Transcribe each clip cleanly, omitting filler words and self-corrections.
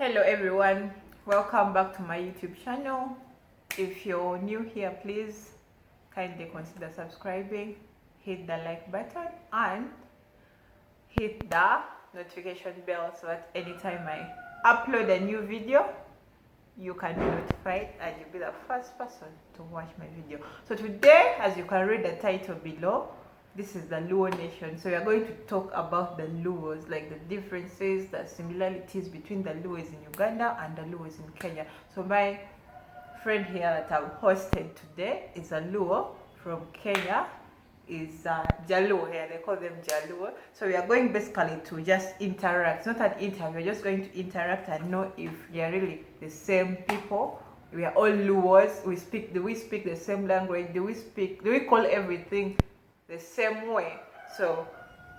Hello everyone, welcome back to my YouTube channel. If you're new here, please kindly consider subscribing, hit the like button and hit the notification bell so that anytime I upload a new video you can be notified and you'll be the first person to watch my video. So today, as you can read the title below, this is the Luo nation. So we are going to talk about the Luos, like the differences, the similarities between the Luos in Uganda and the Luos in Kenya. So my friend here that I've hosted today is a Luo from Kenya, is Jaluo here, they call them Jaluo. So we are going basically to just interact, it's not an interview, we're just going to interact and know if we are really the same people. We are all Luos, do we speak the same language, do we call everything the same way? So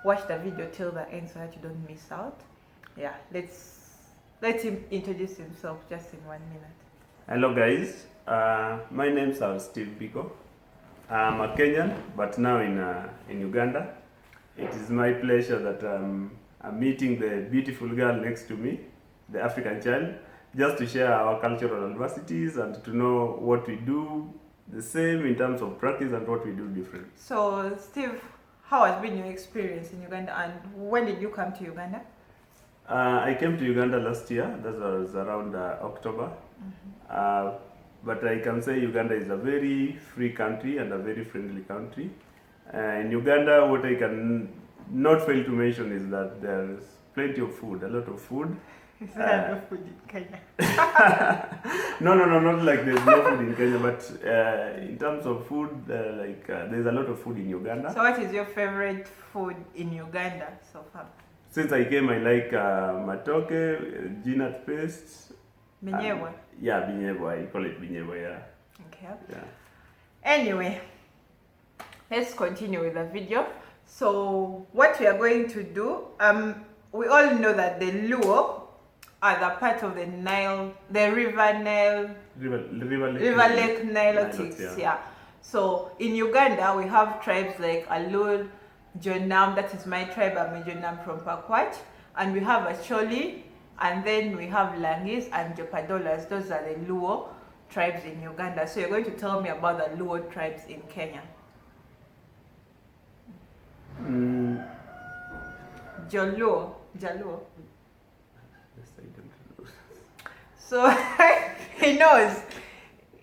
watch the video till the end so that you don't miss out. Yeah, let him introduce himself just in 1 minute. Hello guys, my name is Steve Biko. I'm a Kenyan, but now in Uganda. It is my pleasure that I'm meeting the beautiful girl next to me, the African child, just to share our cultural diversities and to know what we do the same in terms of practice and what we do different. So Steve, how has been your experience in Uganda and when did you come to Uganda? I came to Uganda last year, that was around October. But I can say Uganda is a very free country and a very friendly country. In Uganda, what I can not fail to mention is that there's plenty of food, a lot of food. Is there no food in Kenya? No, not like there's no food in Kenya, but in terms of food, there's a lot of food in Uganda. So what is your favorite food in Uganda so far? Since I came, I like matoke, peanut paste. Binyewe? Yeah, binyewe, I call it binyewe, yeah. Okay. Yeah. Anyway, let's continue with the video. So what we are going to do, we all know that the Luo are the part of the Nile, the River Nile, River Lake Nilotics, yeah. So in Uganda, we have tribes like Alur, Jonam, that is my tribe, I'm a Jonam from Pakwach, and we have Acholi, and then we have Langis and Jopadolas. Those are the Luo tribes in Uganda. So you're going to tell me about the Luo tribes in Kenya. Jaluo. Yes, I don't know. So he knows.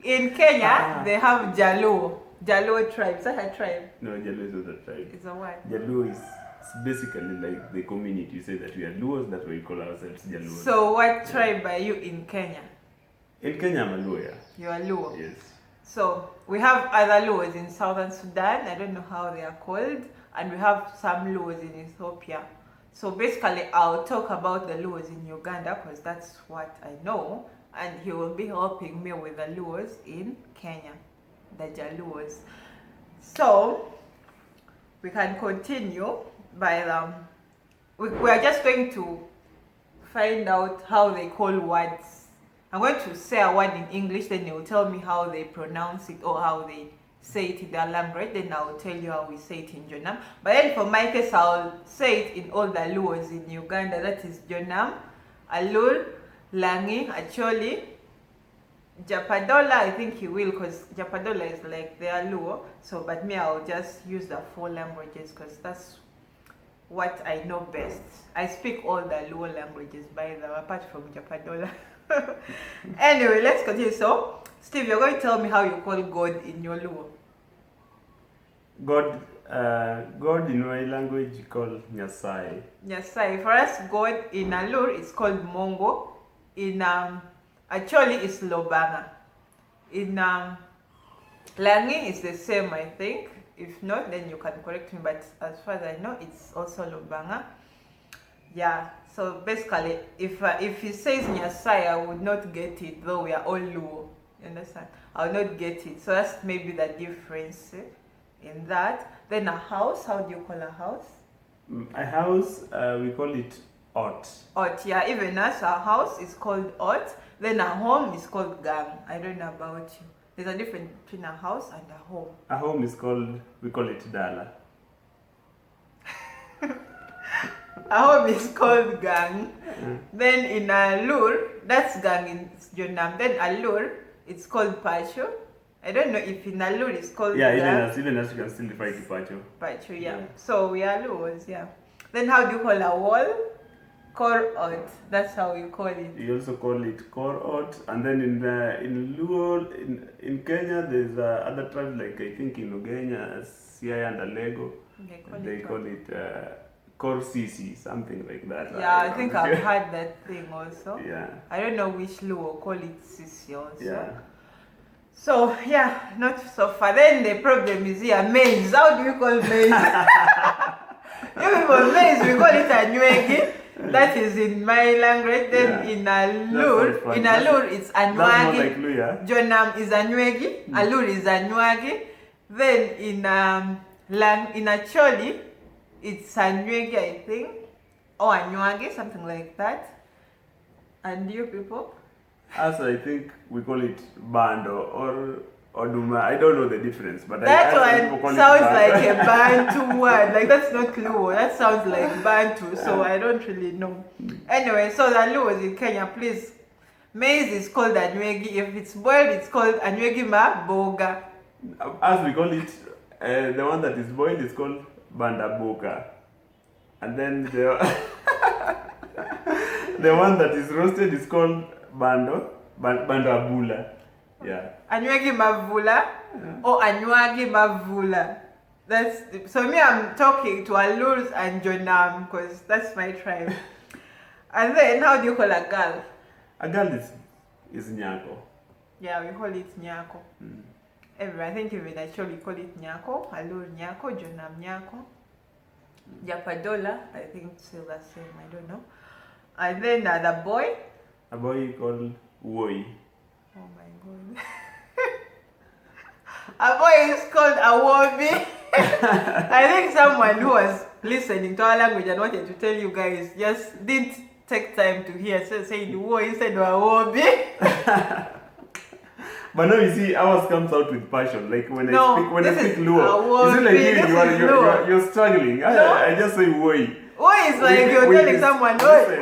In Kenya, they have Jaluo. Jaluo tribe. Is that a tribe? No, Jaluo is not a tribe. It's a what? Jaluo is basically like the community. You say that we are Luos, that we call ourselves Jaluos. So what tribe are you in Kenya? In Kenya, I'm a Luo, yeah. You are Luo? Yes. So we have other Luos in southern Sudan. I don't know how they are called. And we have some Luos in Ethiopia. So basically, I'll talk about the Luos in Uganda because that's what I know. And he will be helping me with the Luos in Kenya, the Jaluos. So we can continue by we are just going to find out how they call words. I'm going to say a word in English, then they will tell me how they pronounce it or how they say it in their language. Then I'll tell you how we say it in Jonam. But then for my case, I'll say it in all the Luos in Uganda. That is Jonam, Alur, Langi, Acholi, Japadola. I think he will because Japadola is like their Luo. So, but me, I'll just use the 4 languages because that's what I know best. I speak all the Luo languages by the apart from Japadola. Anyway, let's continue. So, Steve, you're going to tell me how you call God in your Luo. God in my language you call Nyasai. Nyasai. For us, God in Alur is called Mongo. In Acholi is Lobanga. In Langi is the same, I think. If not, then you can correct me. But as far as I know, it's also Lobanga. Yeah. So basically, if he says Nyasai, I would not get it. Though we are all Luo. You understand? I will not get it. So that's maybe the difference in that. Then a house. How do you call a house? A house, we call it Ot. Ot, yeah. Even us, our house is called Ot. Then a home is called Gang. I don't know about you. There's a difference between a house and a home. A home is called, we call it Dala. a home is called gang. Then in Alur, that's gang in Jonam. Then Alur, it's called Pacho. I don't know if in Alur it's called Yeah, gang. even as you can still refer to Pacho. Pacho, yeah. So we are Alurs, yeah. Then how do you call a wall? Korot. That's how you call it. You also call it Korot, and then in Luo, in Kenya, there's other tribes like I think in Uganda, Siaya and Alego. They call it Korsisi, something like that. Yeah, I think I've heard that thing also. Yeah. I don't know which Luo call it Sisi also. Yeah. So yeah, not so far. Then the problem is here, maize. How do you call maize? You people maize, we call it anywegi. That is in my language. Then in Alur, it's anwagi. Like Luya. Jonam is anwegi. Alur is anwagi. Then in Acholi, it's anwegi, I think, or anwagi, something like that. And you people? As I think we call it bando or Oduma. I don't know the difference, but that one sounds like a Bantu word. Like that's not Luo. That sounds like Bantu. So I don't really know. Anyway, so the Luo is in Kenya. Please, maize is called anwegi. If it's boiled, it's called anwegi ma boga. As we call it, the one that is boiled is called bandaboka, and then the the one that is roasted is called bandabula. Yeah. Anywegi mavula or anywagi mavula. That's so me. I'm talking to Alurs and Jonam because that's my tribe. And then how do you call a girl? A girl is nyako. Yeah, we call it nyako. I think even actually call it nyako. Alur nyako, Jonam nyako. Japadola, I think still the same. I don't know. And then the boy. A boy called Woi. Oh my god. A boy is called a wobi. I think someone who was listening to our language and wanted to tell you guys just didn't take time to hear saying the word instead of a wobi. But now you see, ours comes out with passion. Like when I speak Luo, is it like you're struggling? No. I just say woi. Woi is like you're telling someone, woi.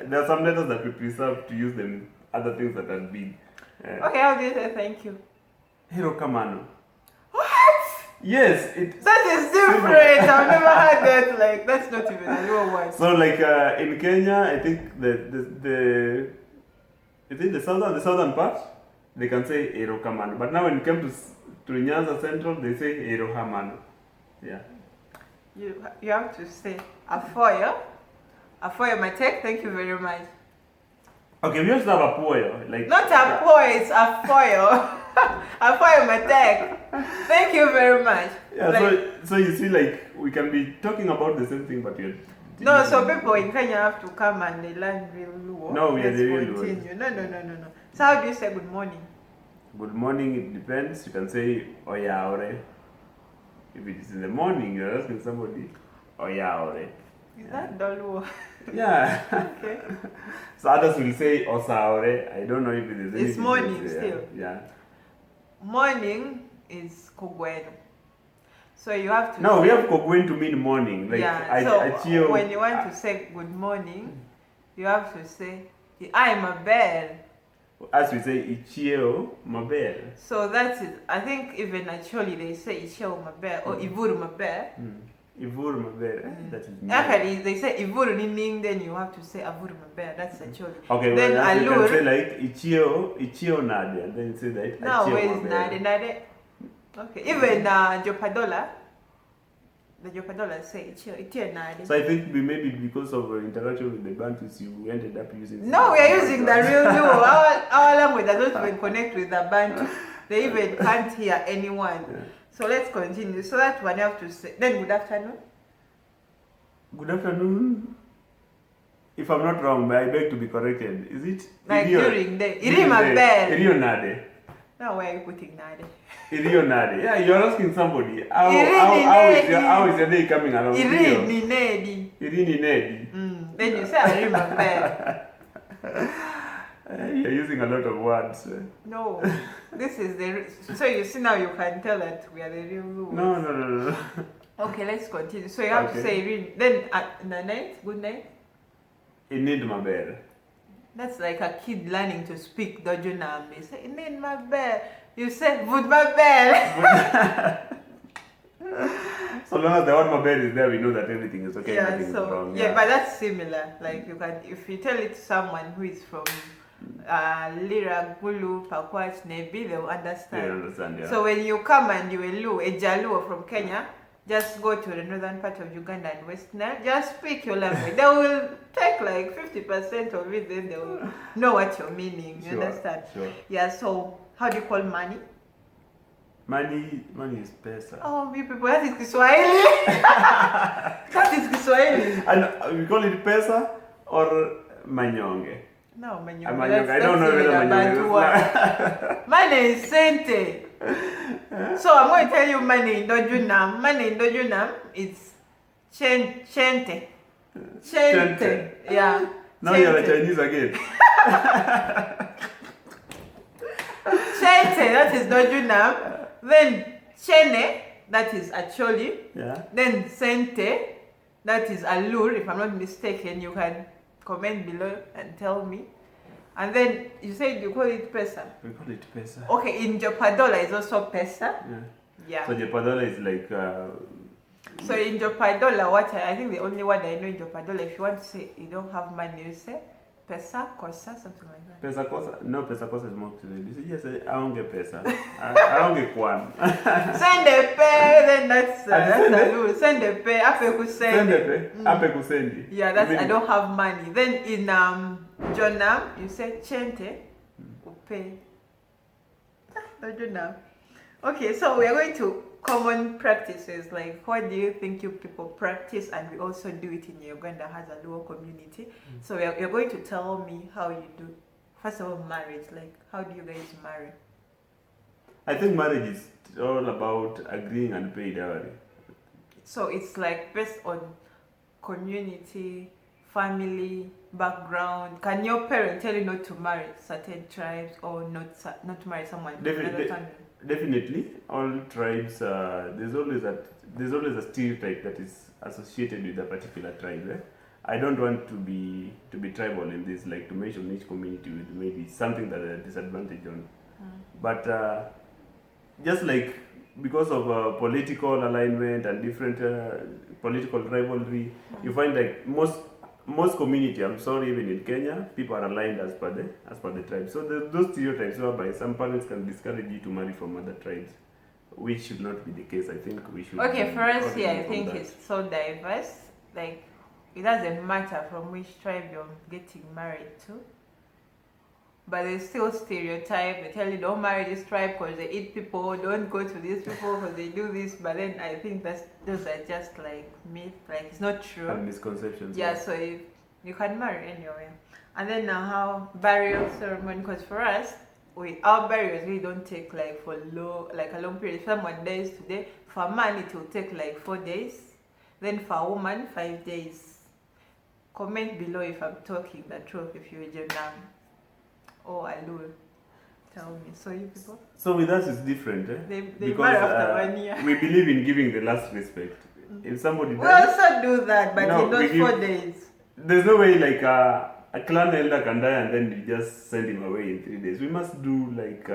There are some letters that we preserve to use them in other things that are big. Okay, how do you say thank you? Hirokamano. What? Yes, that is different. I've never heard that. Like that's not even a real word. So like in Kenya, I think the southern part they can say Hirokamano, but now when it comes to Nyanza Central, they say Hirohamano. Yeah. You have to say Afoyo Matek. Thank you very much. Okay, we also have a poyo, like not a poyo, it's a foil. A foil matek. Thank you very much. Yeah, like, so you see, like we can be talking about the same thing, but we're no. So people in Kenya have to come and they learn real Luo. No, we are the real Luo. No. So how do you say good morning? Good morning. It depends. You can say oyaore. If it is in the morning, you're asking somebody oyaore. Is that Luo? Yeah. Okay. So others will say osaore. I don't know if it is. It's morning still. Yeah. Morning is kogweno. So you have to. No, we have kogwen to mean morning. Like so when you want to say good morning, you have to say I'm a bell. As we say ichio mabel. So that's it. I think even actually they say ichio mabel or ivuru mabel. Ivuru mabel. That is actually they say ivuru nining, then you have to say avuru mabel. That's actually. Okay, then well, you can say like ichio nade, and then you say that. No, where is nade? Okay, even Jopadola. The Jopadola say ichio nade. So I think maybe because of interaction with the Bantus, you ended up using. No, we are using the real Luo. Our language does not even connect with the Bantu. They even can't hear anyone. Yeah. So let's continue. So that one you have to say. Then good afternoon. Good afternoon. If I'm not wrong, but I beg to be corrected. Is it? Like during the bell. Irio nade. Now where are you putting nade? Irio nade. Yeah, you're asking somebody. How is your day coming along? Irini nedi. Then you say I remember. You're using a lot of words. No, this is so you see now you can tell that we are the real Luo. No. Okay, let's continue. So you have to say then at the night, good night. Inid mabere. That's like a kid learning to speak Dojo Nambi. Say inid mabere. You say would mabere. So long as the word mabere is there, we know that everything is okay. Yeah, nothing is wrong. Yeah, but that's similar. Like you can, if you tell it to someone who is from Lira, Gulu, Pakwach, Nebi, they will understand. They understand, yeah. So when you come and you a Jaluo from Kenya, just go to the northern part of Uganda and West Nile, just speak your language. They will take like 50% of it, then they will know what you're meaning. You understand? Sure. Yeah, so how do you call money? Money is pesa. Oh, you people, that is Kiswahili. That is Kiswahili. And we call it pesa or manyonge. No, manyonge. I don't know whether manyonge is. Money is sente. So I'm going to tell you money in Dojunam. Money in Dojunam is chente. Chente. Yeah. Now you're a Chinese again. Chente, that is Dojunam. Then chene, that is acholi. Yeah. Then sente, that is alur. If I'm not mistaken, you can comment below and tell me. And then you said you call it pesa. We call it pesa. Okay, in Jopadola is also pesa. Yeah. So Jopadola is like. So in Jopadola, I think the only word I know in Jopadola, if you want to say you don't have money, you say pesa cosa, something like that. Pesa cosa? No, pesa cosa is more clear. You say, yes, I don't get pesa. I don't get kwan. Send the pay, then that's the rule. Send the pay, ape kusendi. Ape kusendi. Yeah, that's I don't have money. Then in Jonam, you say chente, upe. Jonam. Okay, so we are going to common practices, like what do you think you people practice, and we also do it in Uganda has a Luo community. So you're going to tell me how you do. First of all, marriage, like how do you guys marry? I think marriage is all about agreeing and paying dowry. So it's like based on community, family, background. Can your parents tell you not to marry certain tribes or not to marry someone from another family? Definitely, all tribes. There's always a stereotype that is associated with a particular tribe. I don't want to be tribal in this, like to mention each community with maybe something that a disadvantage on. But just like because of political alignment and different political rivalry, you find like most community, I'm sorry, even in Kenya, people are aligned as per the tribe. So those stereotypes whereby some parents can discourage you to marry from other tribes, which should not be the case. I think we should. Okay, for us here, I think it's so diverse. Like it doesn't matter from which tribe you're getting married to, but there's still stereotype. They tell you don't marry this tribe because they eat people. Don't go to these people because they do this. But then I think those are just like myth. Like it's not true. And misconceptions. Yeah. So you can marry anywhere. And then now how burial ceremony? Because for us, our burials really don't take like a long period. If someone dies today, for a man it will take like 4 days. Then for a woman 5 days. Comment below if I'm talking the truth. If you're Jonam or Alul, tell me. So you people? So with us it's different, They because marry after 1 year. we believe in giving the last respect. If somebody We also do that, but No, in those 4 days. There's no way like a clan elder can die and then you just send him away in 3 days. We must do like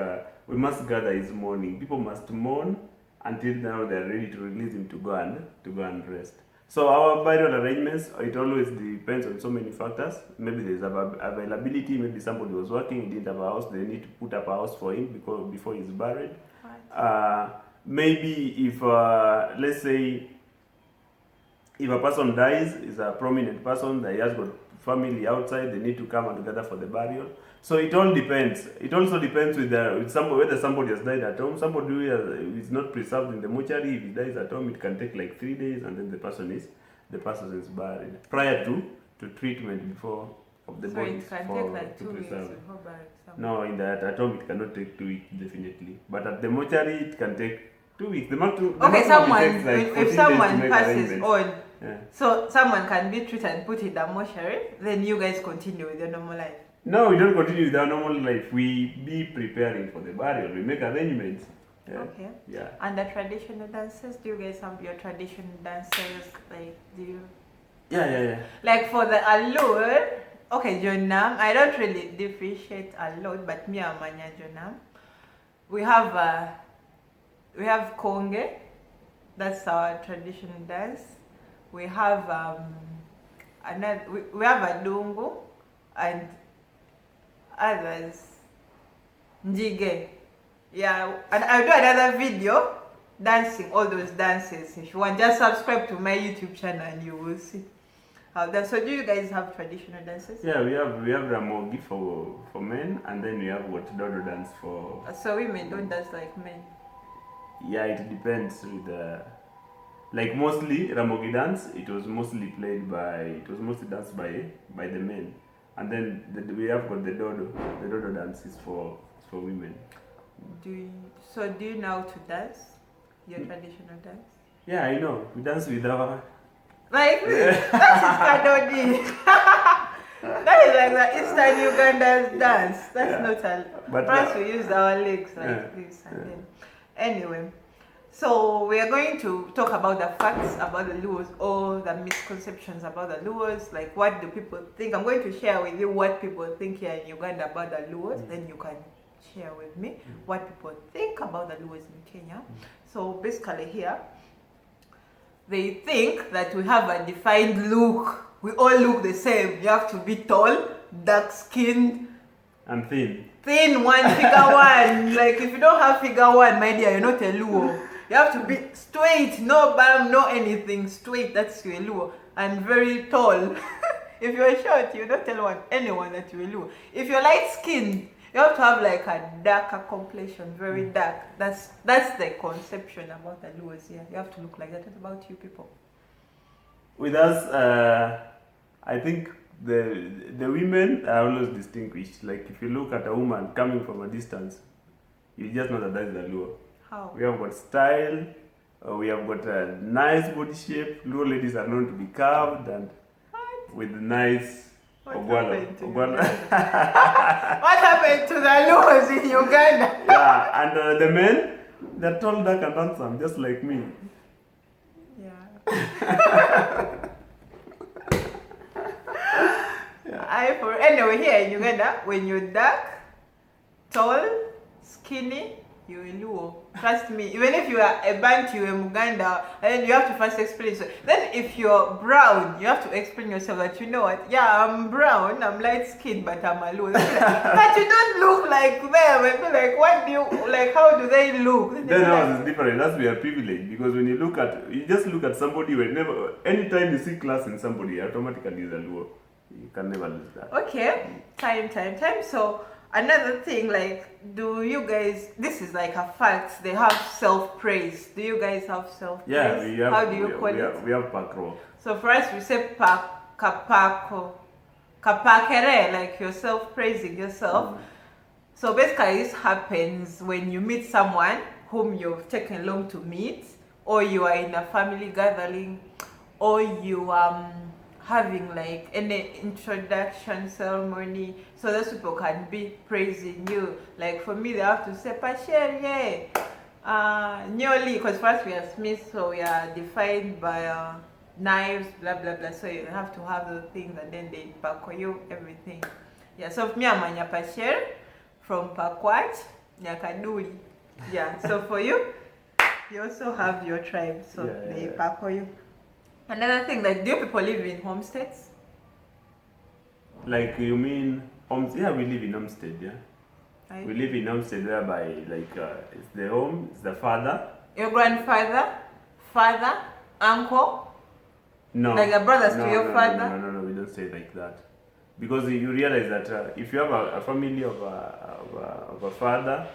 we must gather his mourning. People must mourn until now they're ready to release him to go and rest. So our burial arrangements, it always depends on so many factors. Maybe there's availability, maybe somebody was working, he didn't have a house, they need to put up a house for him before he's buried. Maybe if, let's say, if a person dies, is a prominent person, that he has got family outside, they need to come and gather for the burial. So it all depends. It also depends whether somebody has died at home. Somebody who is not preserved in the mortuary, if he dies at home, it can take like 3 days, and then the person is buried prior to treatment before of the body. So it can take like 2 weeks before buried. No, at home it cannot take 2 weeks definitely, but at the mortuary it can take 2 weeks. If someone passes on, so someone can be treated and put in the mortuary, then you guys continue with your normal life. No, we don't continue with our normal life. We be preparing for the burial. We make arrangements. Okay. Yeah. And the traditional dances, do you guys have your traditional dances? Like, do you? Yeah. Like for the Alur, okay, Jonam, I don't really differentiate a lot, but me and Manya Jonam, we have Konge, that's our traditional dance. We have we have Adungu and others. Njige. Yeah, and I'll do another video dancing all those dances. If you want, just subscribe to my YouTube channel and you will see how that. So do you guys have traditional dances? Yeah, we have Ramogi for men, and then we have what Dodo dance for. So women don't dance like men. Yeah, it depends with the. Like mostly Ramogi dance, it was mostly danced by the men, and then we have got the Dodo. The Dodo dance is for women. Do you know how to dance? Your traditional dance? Yeah, I know. We dance with our. Like that is Kadodi. That is like the Eastern Uganda's dance. That's not a. But first we use our legs like this and then. Anyway, so we are going to talk about the facts about the Luos or the misconceptions about the Luos. Like, what do people think? I'm going to share with you what people think here in Uganda about the Luos. Then you can share with me what people think about the Luos in Kenya. So basically here, they think that we have a defined look. We all look the same. You have to be tall, dark skinned, and thin. Thin one, figure one. Like if you don't have figure one, my dear, you're not a Luo. You have to be straight, no bam, no anything. Straight, that's your Luo. And very tall. If you're short, you don't tell anyone that you're Luo. If you're light skinned, you have to have like a darker complexion, very dark. That's the conception about the Luos here. You have to look like that. What about you people? With us, I think the women are always distinguished. Like if you look at a woman coming from a distance, you just know that that's the Luo. How? We have got style. We have got a nice body shape. Luo ladies are known to be curved and with nice. What happened to What happened to the Luos in Uganda? Yeah, and the men, they're tall, dark, and handsome, just like me. Yeah. Anyway, here in Uganda, when you're dark, tall, skinny, you're a Luo. Trust me. Even if you are a Bantu in Uganda, and you have to first explain. So then, if you're brown, you have to explain yourself that you know what? Yeah, I'm brown, I'm light skinned, but I'm a Luo. But you don't look like them. I feel like, what do you like? How do they look? Then ours is different. That's we are privileged because when you just look at somebody, anytime you see class in somebody, automatically is a Luo. You can never lose that. Okay, time. So another thing, like, do you guys? This is like a fact. They have self-praise. Do you guys have self-praise? Yeah, we have. How do you call it? We have pakro. So for us, we say kapako, kapakere, like you're self-praising yourself. So basically, this happens when you meet someone whom you've taken long to meet, or you are in a family gathering, or you having like any introduction ceremony, so those people can be praising you. Like for me, they have to say Pashere, Nyoli, because first we are Smith, so we are defined by knives, blah blah blah. So you have to have the things, and then they pako you everything. Yeah. So for me, I'm Manya Pashere from Pakwach, Nyakaduli. Yeah. So for you, you also have your tribe, so they pako you. Another thing, like, do you people live in homesteads? Like, you mean homes? Yeah, we live in homestead, yeah. Right. We live in homestead whereby, like, it's the home, it's the father. Your grandfather, father, uncle? No. Like the brothers to your father? No, we don't say like that. Because you realize that if you have a family of a father,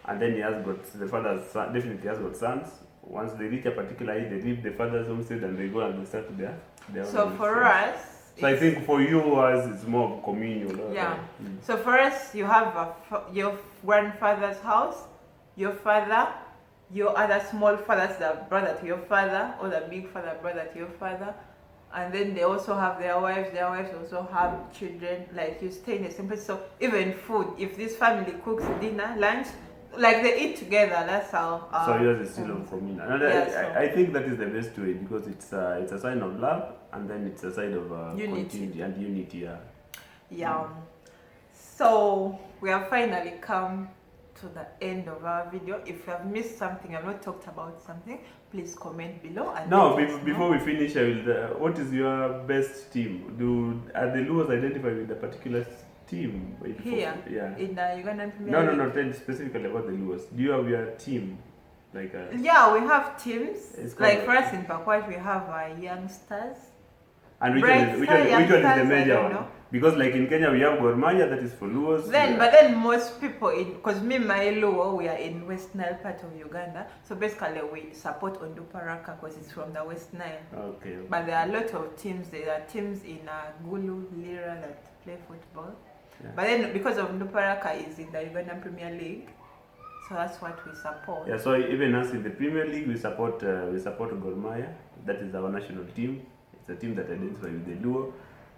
and then he has got, the father definitely has got sons. Once they reach a particular age, they leave the father's homestead and they go and they start their so for us, so I think for you as it's more communal. Yeah. So for us, you have your grandfather's house, your father, your other small fathers, the brother to your father, or the big father, brother to your father, and then they also have their wives. Their wives also have children. Like you stay in the same place. So even food, if this family cooks dinner, lunch, like they eat together. That's how. So yours is still communal. And Yeah, so- I think that is the best way because it's a sign of love and then it's a sign of Unity. continuity and unity. Yeah. Yeah. So we have finally come to the end of our video. If you have missed something, I've not talked about something, please comment below. And Now, let us know. before we finish, I will. What is your best team? Are the Luos identified with a particular team? Here, Yeah. in the Ugandan Premier No, League. no, no. Tell specifically about the Luos. Do you have your team? Like Yeah, we have teams. It's called Like for us in Pakwat, we have youngsters. and which Bright one is Star the Youngsters, I major don't one? know. Because like in Kenya we have Gor Mahia that is for Luos. Then, but then most people in, because me, my Luo, we are in West Nile part of Uganda. So basically we support Onduparaka because it's from the West Nile. Okay. But there are a lot of teams. There are teams in Gulu, Lira that play football. Yeah. But then because of Onduparaka is in the Ugandan Premier League, so that's what we support. Yeah, so even us in the Premier League, we support Gor Mahia. That is our national team. It's a team that identifies with the Luo.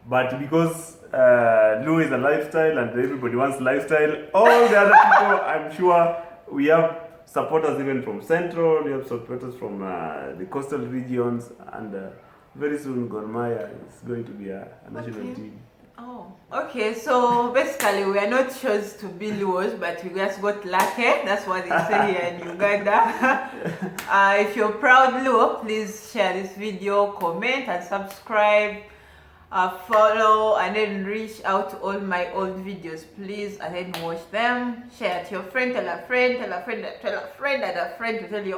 But because Luo is a lifestyle and everybody wants lifestyle, all the other people, I'm sure we have supporters even from Central, we have supporters from the coastal regions, and very soon Gor Mahia is going to be a national team. Oh, okay. So basically, we are not chose to be Luos, but we just got lucky. That's what they say here in Uganda. If you're proud Luo, please share this video, comment, and subscribe. Follow, and then reach out to all my old videos, please, and then watch them. Share it to your friend, tell a friend, tell a friend, tell a friend, and a friend to tell you.